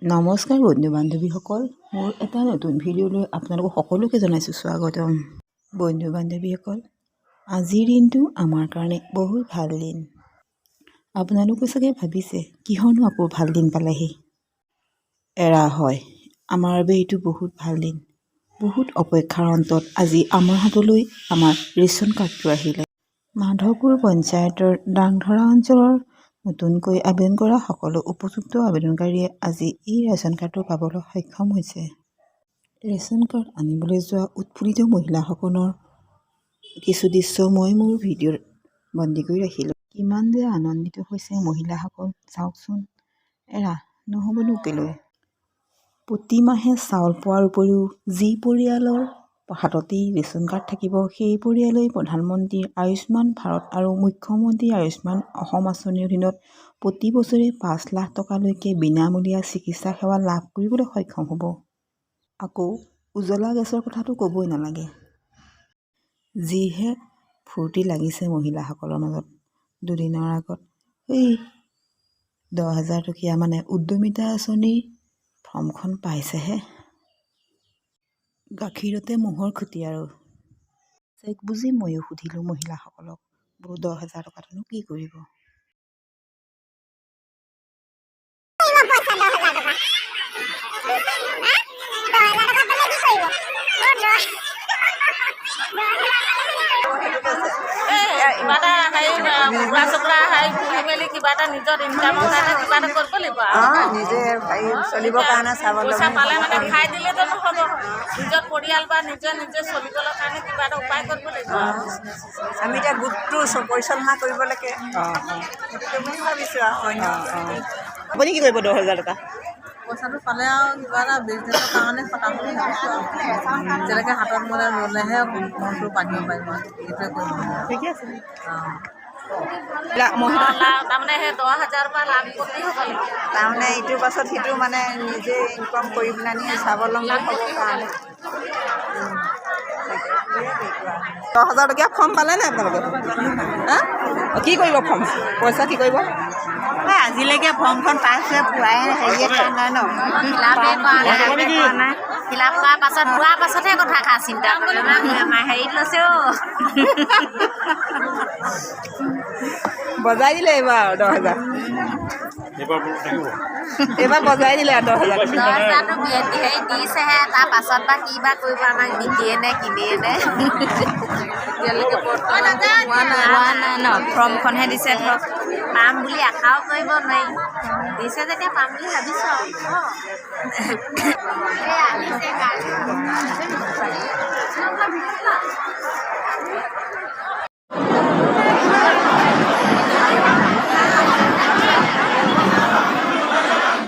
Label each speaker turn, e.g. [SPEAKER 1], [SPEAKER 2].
[SPEAKER 1] নমস্কাৰ বন্ধু বান্ধৱীসকল, মোৰ এটা নতুন ভিডিঅ'লৈ আপোনালোক সকলোকে জনাইছোঁ স্বাগতম। বন্ধু বান্ধৱীসকল, আজিৰ দিনটো আমাৰ কাৰণে বহুত ভাল দিন। আপোনালোকে চাগে ভাবিছে কিহৰনো আকৌ ভাল দিন পালেহি। হয়, আমাৰ বাবে এইটো বহুত ভাল দিন। বহুত অপেক্ষাৰ অন্তত আজি আমাৰ হাতলৈ আমাৰ ৰেচন কাৰ্ডটো আহিলে। মাধৱপুৰ পঞ্চায়তৰ ডাংধৰা অঞ্চলৰ নতুনকৈ আবেদন কৰা সকলো উপযুক্ত আবেদনকাৰীয়ে আজি এই ৰেচন কাৰ্ডটো পাবলৈ সক্ষম হৈছে। ৰেচন কাৰ্ড আনিবলৈ যোৱা উৎফুল্লিত মহিলাসকলৰ কিছু দৃশ্য মই মোৰ ভিডিঅ'ত বন্দী কৰি ৰাখিলোঁ। কিমান যে আনন্দিত হৈছে মহিলাসকল, চাওকচোন। নহ'বনো কেলৈ। প্ৰতি মাহে চাউল পোৱাৰ উপৰিও যি পৰিয়ালৰ হাততেই ৰেচন কাৰ্ড থাকিব, সেই পৰিয়ালেই প্ৰধানমন্ত্ৰীৰ আয়ুষ্মান ভাৰত আৰু মুখ্যমন্ত্ৰী আয়ুষ্মান অসম আঁচনিৰ অধীনত প্ৰতি বছৰে ৫ লাখ টকালৈকে বিনামূলীয়া চিকিৎসা সেৱা লাভ কৰিবলৈ সক্ষম হ'ব। আকৌ উজলা গেছৰ কথাটো ক'বই নালাগে। যিহে ফূৰ্তি লাগিছে মহিলাসকলৰ মাজত। দুদিনৰ আগত এই 10,000 টকীয়া উদ্যমিতা আঁচনিৰ ফৰ্মখন পাইছেহে। গাখীৰতে মহৰ খুটি আৰু। চেক বুজি ময়ো সুধিলোঁ মহিলাসকলক, বোলো 10,000 টকাটোনো কি কৰিব?
[SPEAKER 2] কিবা এটা নিজৰ ইনকামৰ কাৰণে কিবা এটা কৰিব লাগিব।
[SPEAKER 3] নিজে চলিবৰ কাৰণে
[SPEAKER 2] পইচা পালে খাই দিলেতো নহ'ব। নিজৰ পৰিয়াল বা নিজে চলিবলৈ কাৰণে কিবা এটা উপায় কৰিব লাগিব।
[SPEAKER 3] আমি এতিয়া গোটটো পৰিচালনা কৰিব লাগে, সেইটো বুলি ভাবিছোঁ আৰু।
[SPEAKER 1] আপুনি কি কৰিব 10,000 টকা?
[SPEAKER 4] পইচাটো পালে আৰু কিবা এটা বিজনেছৰ কাৰণে খটাম বুলি ভাবিছোঁ আৰু। যেনেকৈ হাতত ল'লেহে মনটো বান্ধিব পাৰিম আৰু সেইটোৱে কৰিম।
[SPEAKER 1] ঠিকে আছে।
[SPEAKER 2] তাৰমানে সেই 10,000 পৰা লাভ কৰি হ'ব লাগিব।
[SPEAKER 3] তাৰমানে ইটোৰ পাছত সিটো নিজে ইনকাম কৰি পেলাই স্বাৱলম্বী হ'বৰ কাৰণে।
[SPEAKER 1] 10,000 টকীয়া ফৰ্ম পালে নাই আপোনালোকে? কি কৰিব ফৰ্ম? পইচা কি কৰিব?
[SPEAKER 3] আজিলৈকে ফৰ্মখন পাইছে পোৱাই হেৰিয়ে কৰা নাই ন।
[SPEAKER 2] ফিলাপ কৰাৰ পাছত পোৱাৰ পাছতহে কথা চিন্তা কৰে। হেৰিত লৈছে
[SPEAKER 1] বজাই দিলে এইবাৰ 10,000। এইবাৰ বজাই দিলে আৰু 10,000।
[SPEAKER 2] 10,000টো হেৰি দিছেহে, তাৰ পাছত বা কি বা কৰিব, আমাক নিদিয়ে নে কিনিয়ে নে। পোৱা নাই ন, ফৰ্মখনহে দিছে। ধৰক পাম বুলি আশাও কৰিব নোৱাৰি, দিছে যেতিয়া পাম বুলি ভাবিছোঁ আৰু।